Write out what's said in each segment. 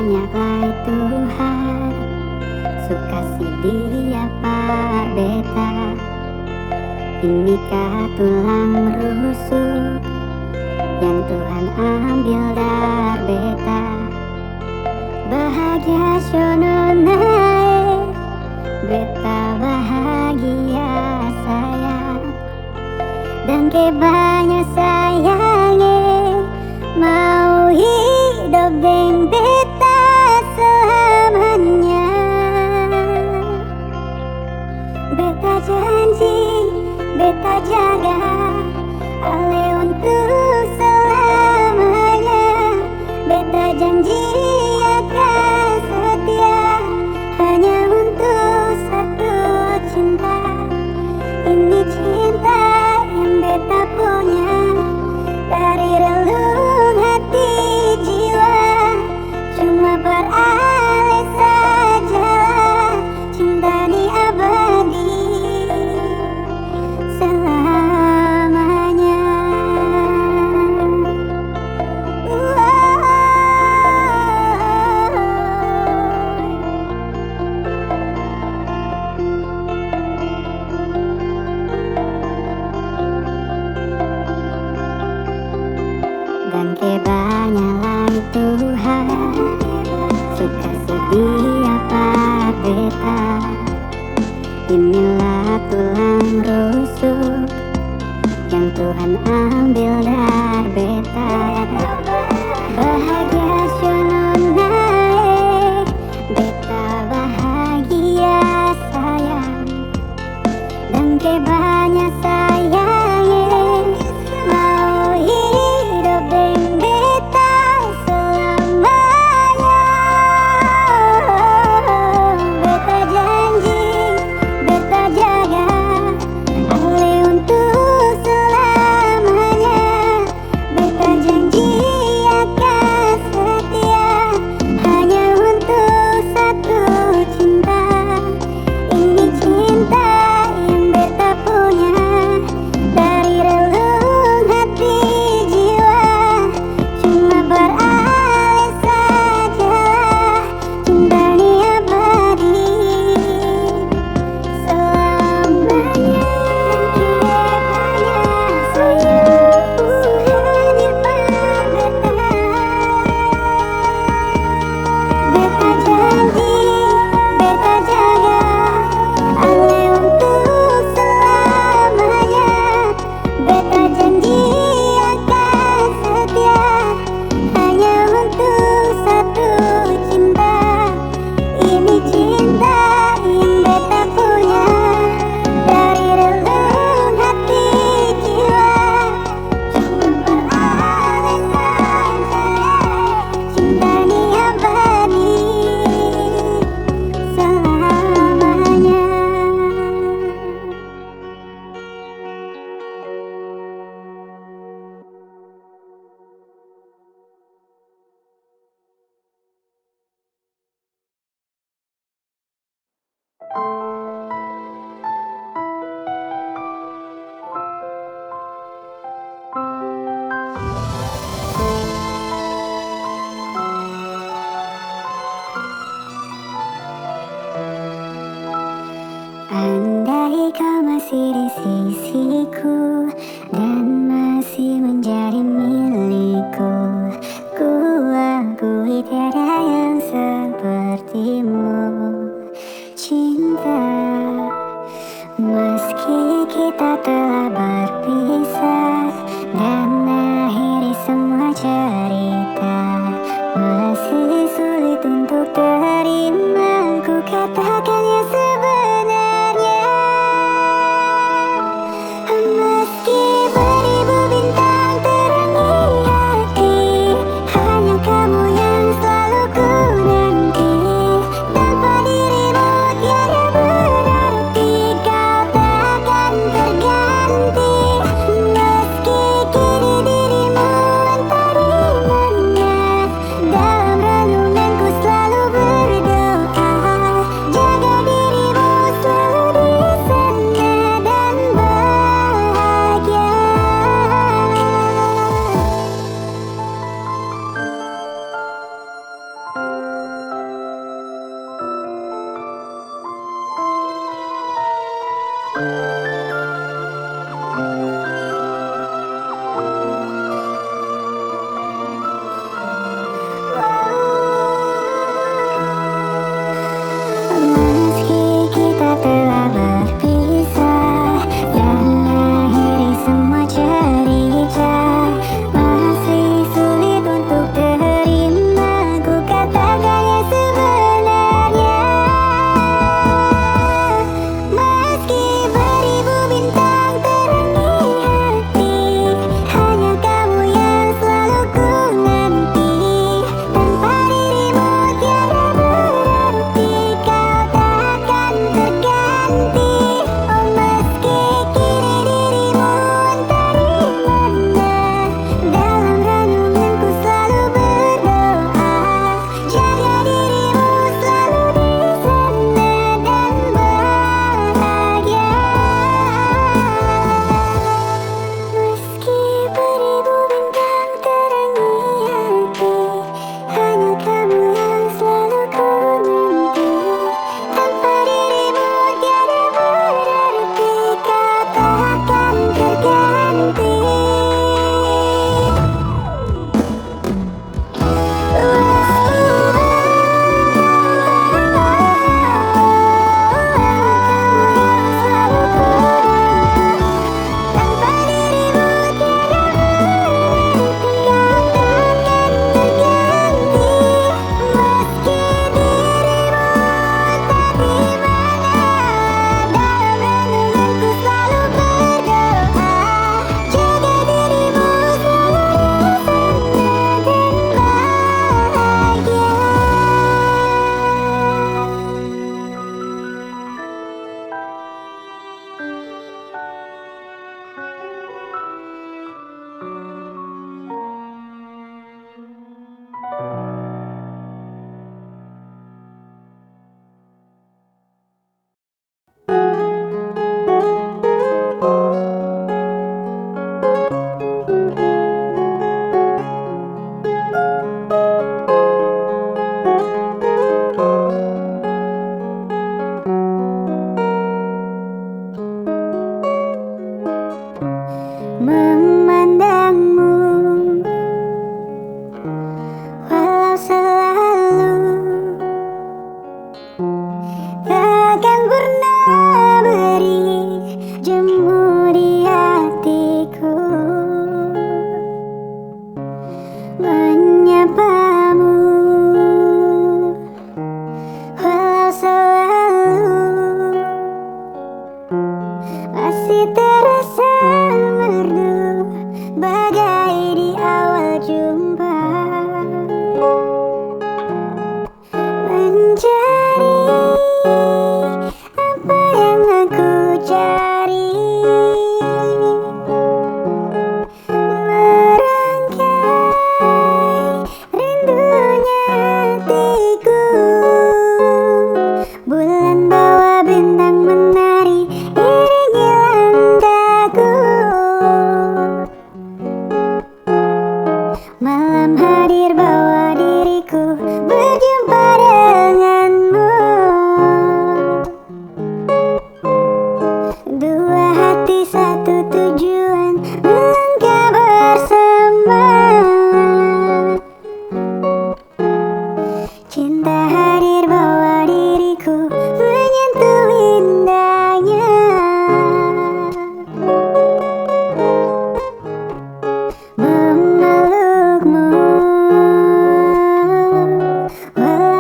banyaklah Tuhan, suka si dia par beta. Inikah tulang rusuk yang Tuhan ambil dari beta. Bahagia sono nae, beta bahagia sayang. Dan kebanyak sayangnya mau hidup dengan beta selamanya. Beta janji, beta jaga ale untuk selamanya. Beta janji akan setia hanya untuk satu cinta. Ini cinta yang beta punya dari relung hati jiwa. Cuma beralih sajalah, cinta ini abadi selamanya. Dan kebanyakan Tuhan, suka sedia par beta. Inilah tulang rusuk yang Tuhan ambil dari beta. Bahagia sono nae, beta bahagia sayang. Dan kebanyak sayangnya mau hidup dengan beta selamanya. Beta janji, beta jaga ale untuk selamanya. Beta janji akan setia hanya untuk satu cinta. Ini cinta yang beta punya dari relung hati jiwa. Cuma beralih sajalah, cinta ini abadi selamanya. Beta janji, beta jaga ale untuk selamanya. Beta janji akan setia hanya untuk satu cinta. Ini cinta yang beta punya dari relung hati jiwa. Cuma beralih sajalah, cinta ini abadi selamanya. Andai kau masih di sisiku dan masih menjadi milikku, ku akui tiada yang sepertimu. Cinta, meski kita telah berpisah dan akhiri semua cerita, masih sulit untuk terima. Ku katakan yang sebenarnya,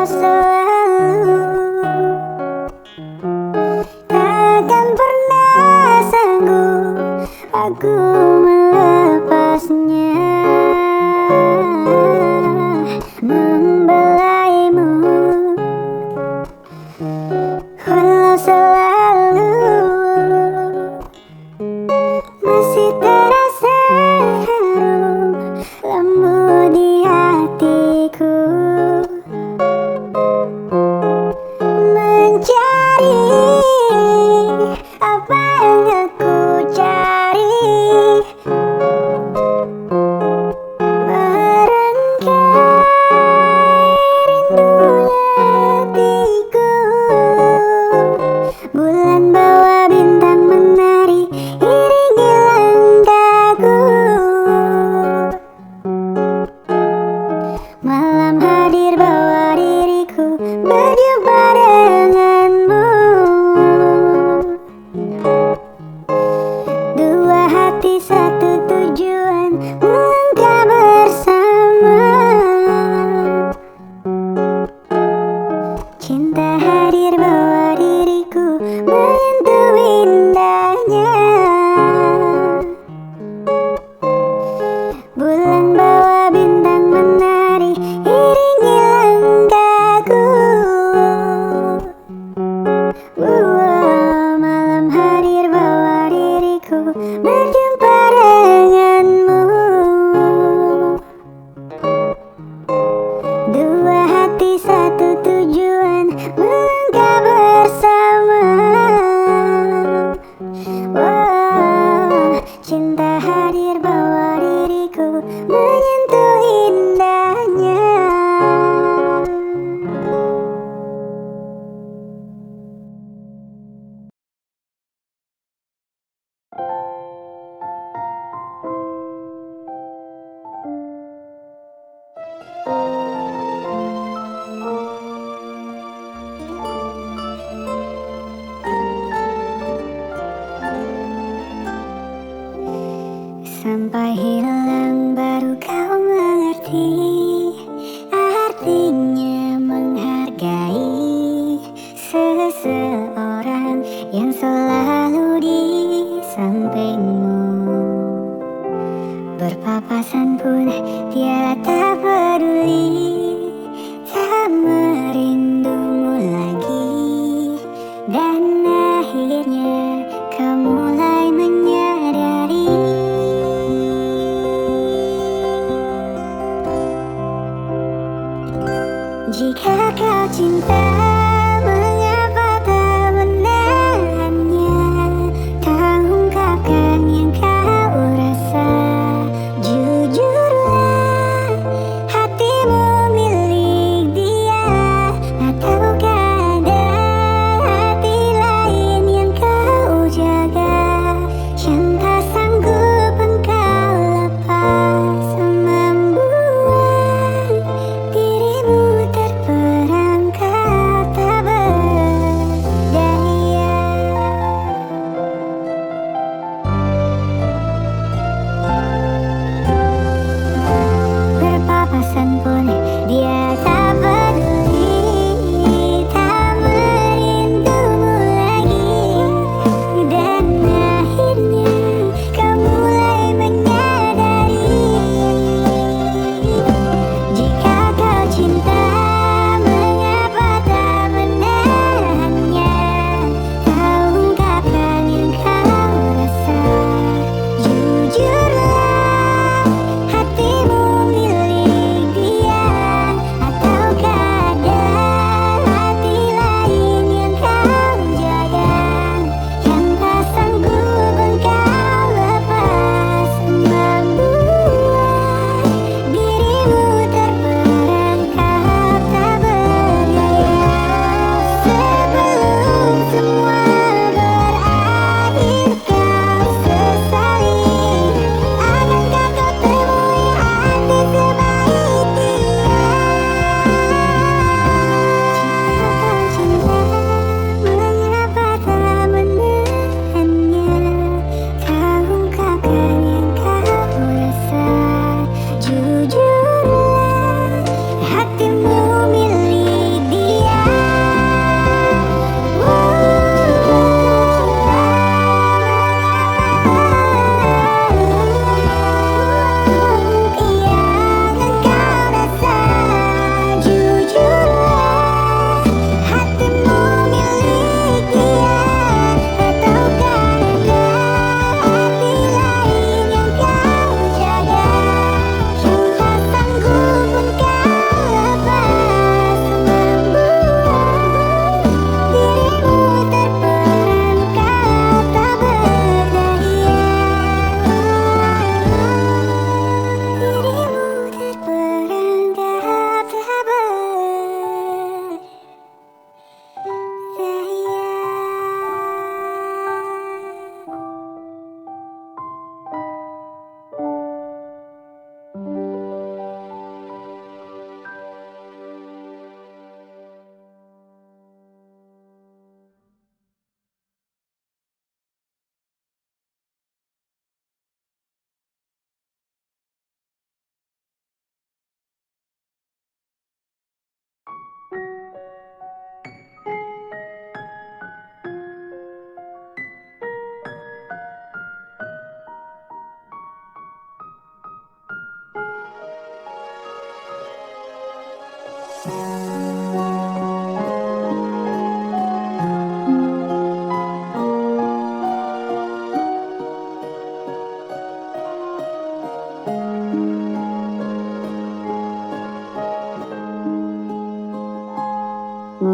Walau selalu takkan pernah sanggup aku melepasnya, membelaimu. Walau selalu masih terasa harum lembut di hatiku, mencari apa yang aku cari, merengkai rindunya hatiku. Bulan bawa bintang menari, iringi langkahku. Malam hadir bawa diriku berjumpa denganmu. Dua hati satu tujuan melangkah bersama. Cinta hadir bawa diriku menyentuh indahnya. Bulan bawa bintang menari, iringi langkahku. Malam hadir bawa diriku berjumpa denganmu. Dua hati satu tujuan melangkah bersama. Cinta hadir bawa diriku menyentuh indahnya. Sampai hilang baru kau mengerti artinya menghargai seseorang yang selalu di sampingmu. Berpapasan pun tiada tak peduli, tak merindumu lagi. Dan akhirnya kau mulai menyadari, jika kau cinta, mengapa tak menahannya, tak ungkapkan yang kau rasa. Jujurlah, hatimu milik dia, ataukah ada hati lain yang kau jaga, yang tak sanggup engkau lepas, membuat dirimu terperangkap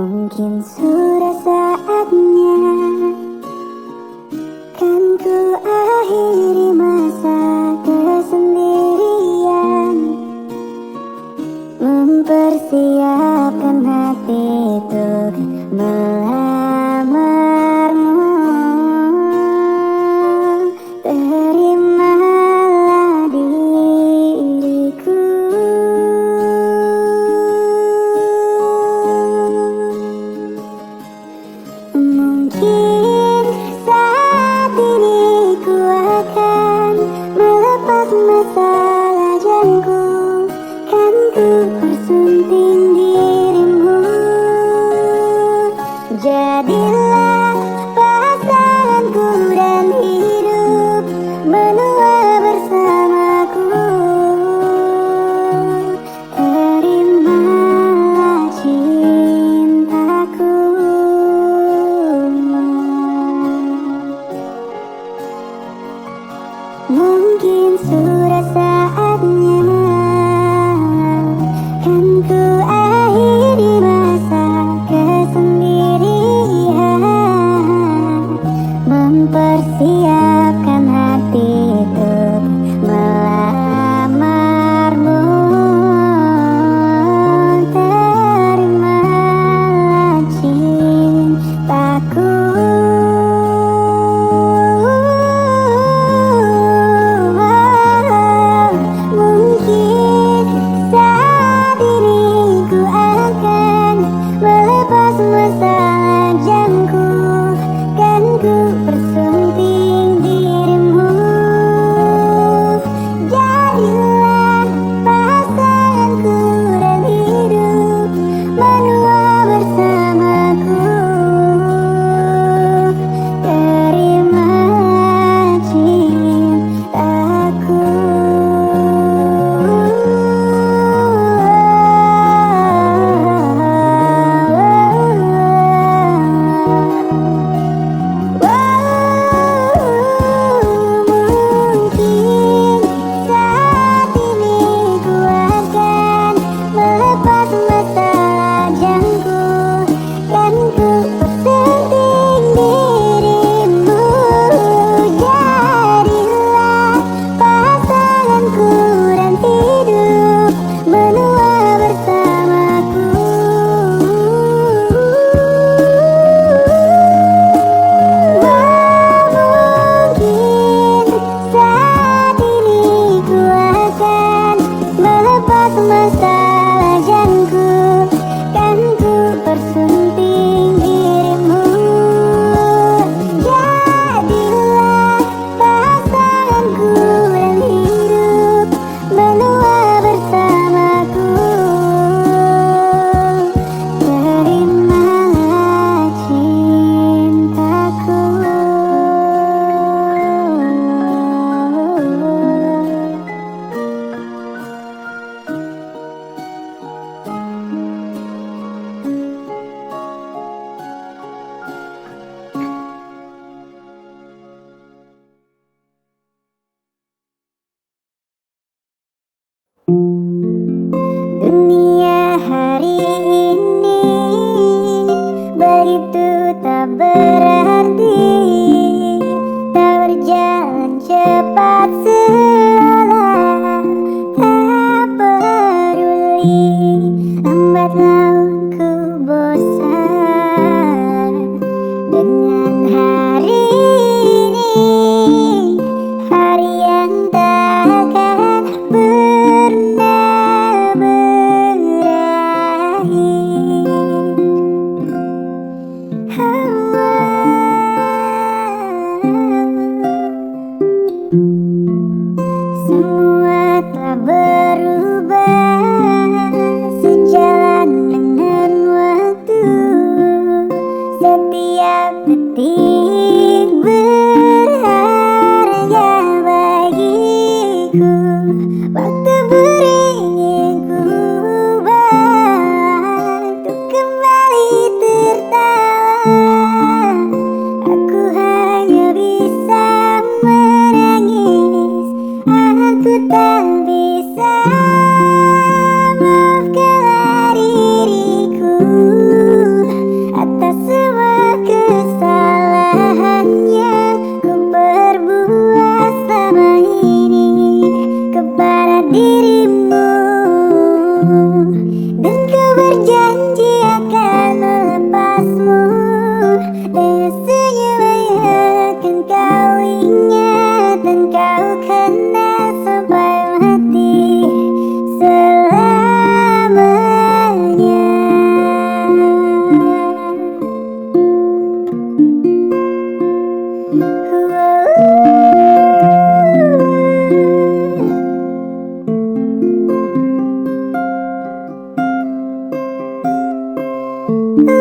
Mungkin sudah saatnya kan ku akhiri masa kesendirian, mempersiapkan hati untuk melamarmu. Terimalah diriku. Mungkin saat ini ku akan melepas masalah janku, kan ku persunting dirimu. Jadilah pasanganku dan hidup menua bersamaku. Terimalah cintaku. Mungkin sudah saatnya kan ku akhiri masa kesendirian,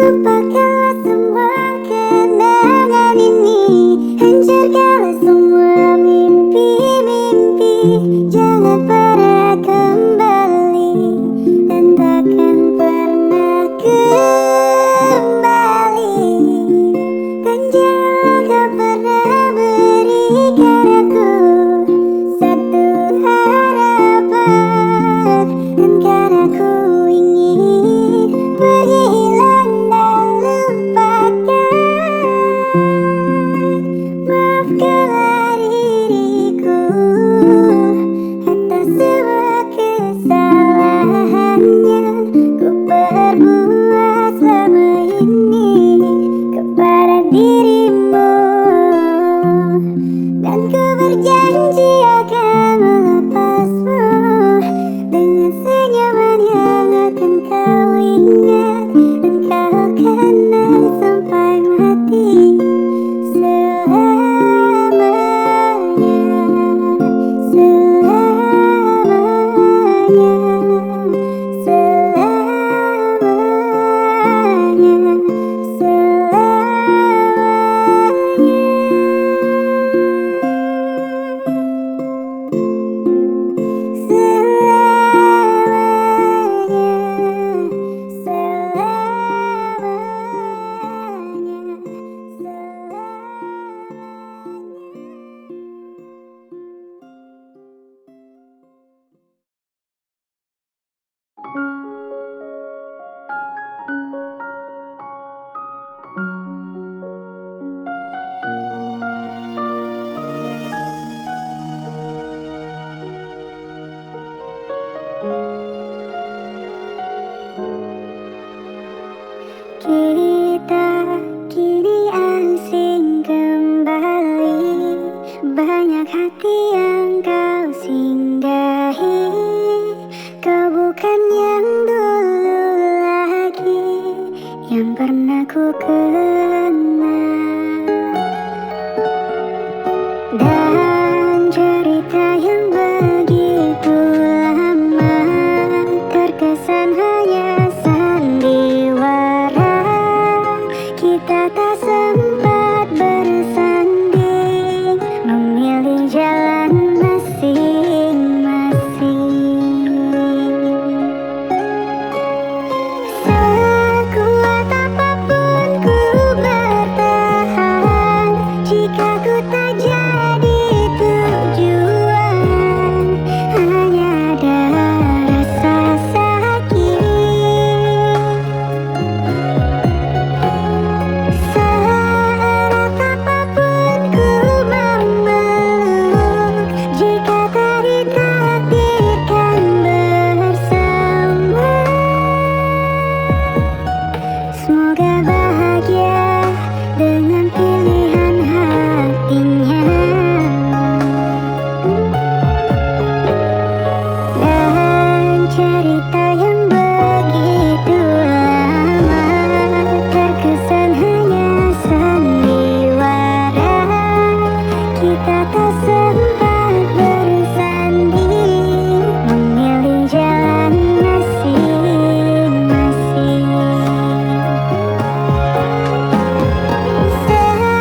Lupakanlah semua kenangan ini, hancurkanlah semua mimpi-mimpi. Jangan pernah kembali dan takkan pernah kembali. Dan jangan kau pernah berikan aku satu harapan. Dan karena ku ingin menghilang dan lupakan, maafkanlah diriku atas semua kesalahan yang ku perbuat selama ini kepada dirimu. Dan ku berjanji akan melepasmu dengan senyuman yang akan kau ingat dan kau kenang sampai mati. Selamanya, selamanya, selamanya, kita kini asing kembali, banyak hati yang kau singgahi. Kau bukan yang dulu lagi yang pernah ku kenal. Dan cerita yang begitu lama terkesan hanya sandiwara. Kita tak sempat bersanding, memilih jalan masing-masing. Sekuat apapun ku bertahan, jika ku tak jadi tujuan, hanya ada rasa sakit. Seerat apapun ku memeluk, jika tak ditakdirkan bersama. Semoga bahagia dengan pilihan hatinya. Dan cerita yang begitu lama terkesan hanya sandiwara. Kita tak sempat bersanding, memilih jalan masing-masing. Selamanya,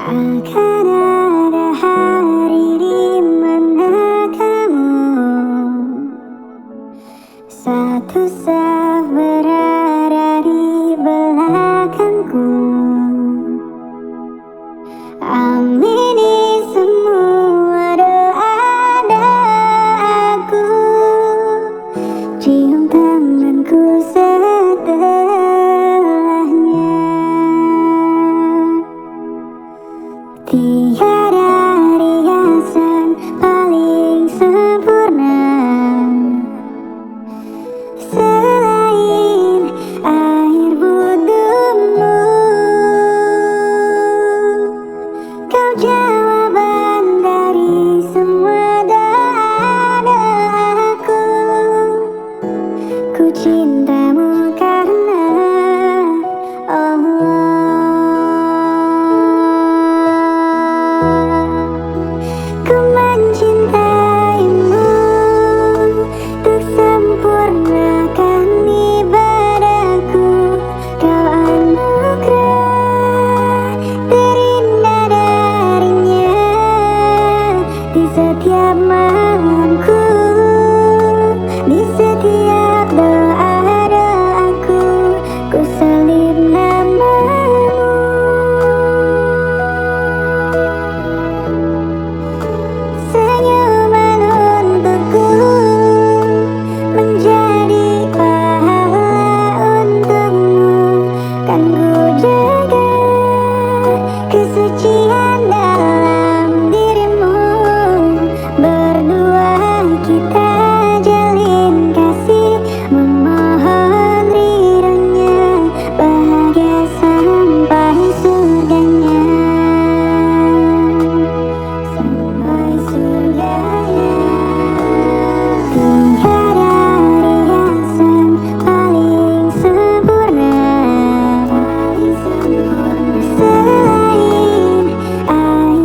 akan ada hari di mana kamu satu saat berada di belakangku. Amini semua doa aku, cium tanganku setelahnya. Tiada riasan paling sempurna selain air wudhumu. Kau jawaban dari semua doa-doaku. Ku cintamu karena Allah. Ku mencintaimu untuk sempurnakan ibadahku. Kau anugerah terindah darinya di setiap malamku, di setiap doa-doaku. Ku salib namamu. Senyuman untukku menjadi pahala untukmu. Kan ku jaga kesucian dalam dirimu. Berdua kita jalin kasih, memohon ridhonya, bahagia sampai surganya. Sampai surganya. Tiada riasan paling sempurna selain air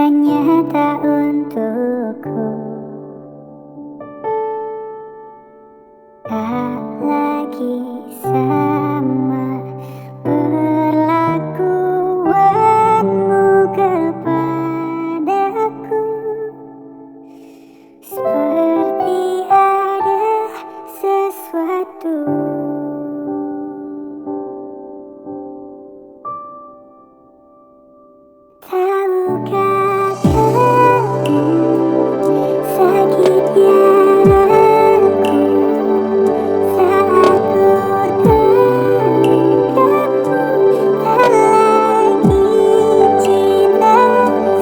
nyata untukku. Tak lagi sama perlakuanmu kepadaku, seperti ada sesuatu. Tahukah kamu sakitnya aku saat ku tahu kamu tak lagi cinta.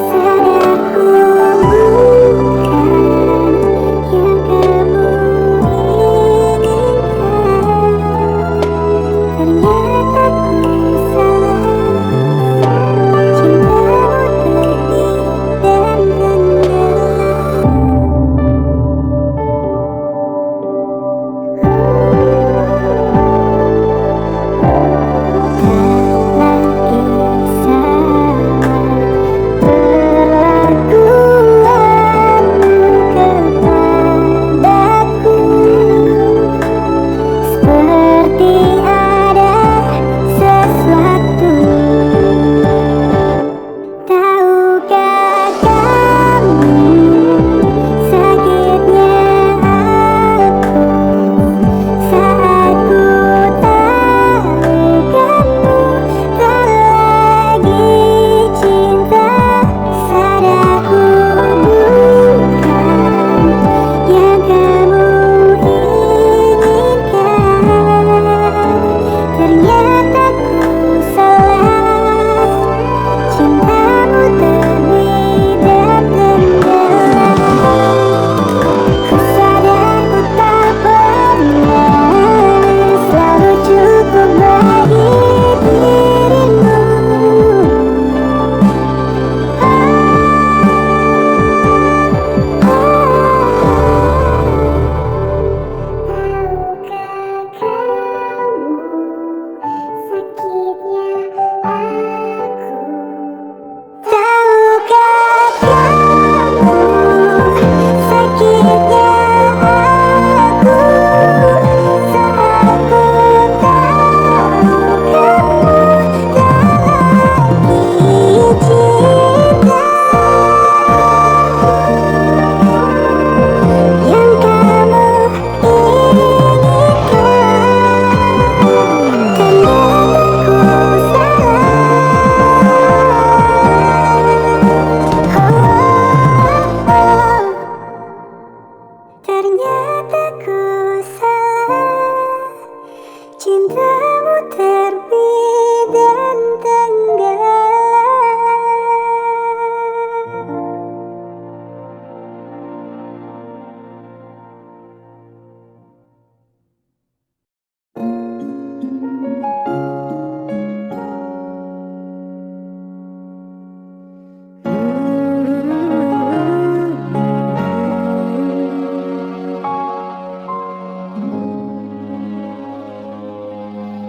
Sadarku bukan yang kamu inginkan. Ternyata ku salah. Ternyata ku salah, cintamu terbit dan tenggelam.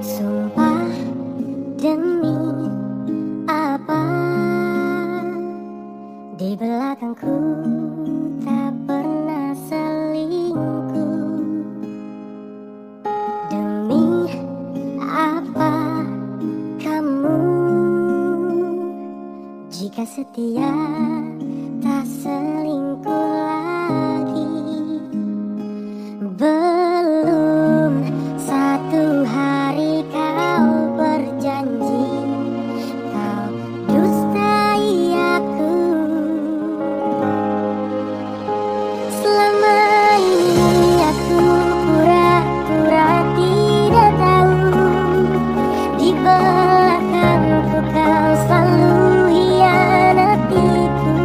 Sumpah demi apa di belakangku tak pernah selingkuh. Demi apa kamu jika setia tak selingkuh lagi. Belum satu hari kau berjanji kau dustai aku. Selama ini aku pura-pura tidak tahu, di belakangku kau selalu hianatiku.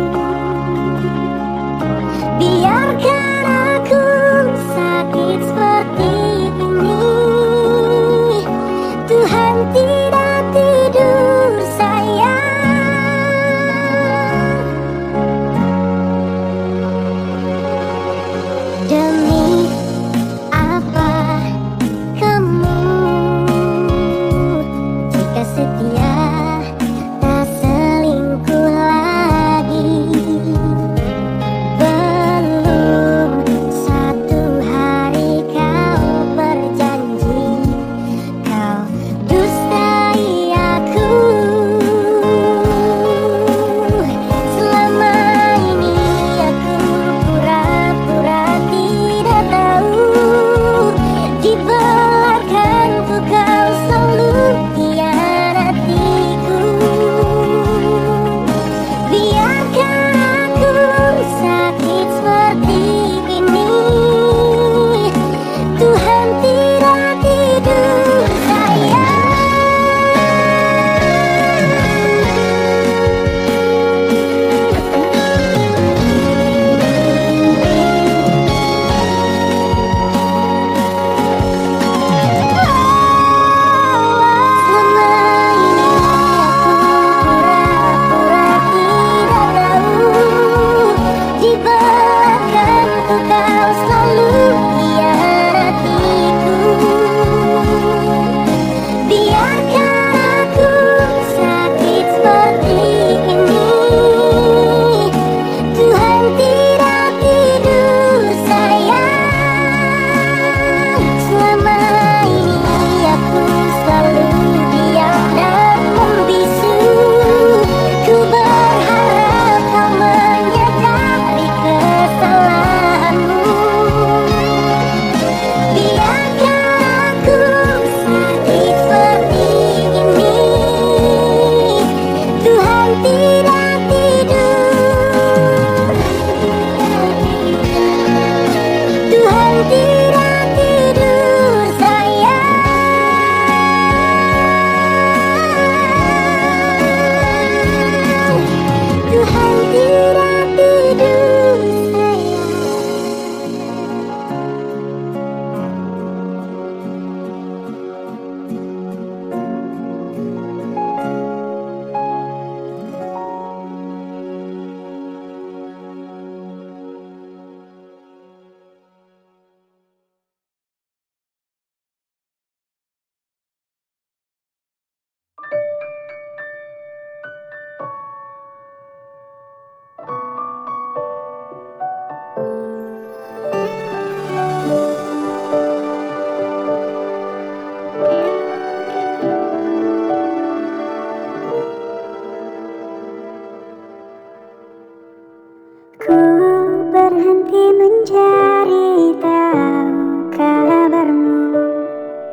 mencari tahu kabarmu,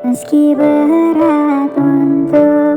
meski berat untuk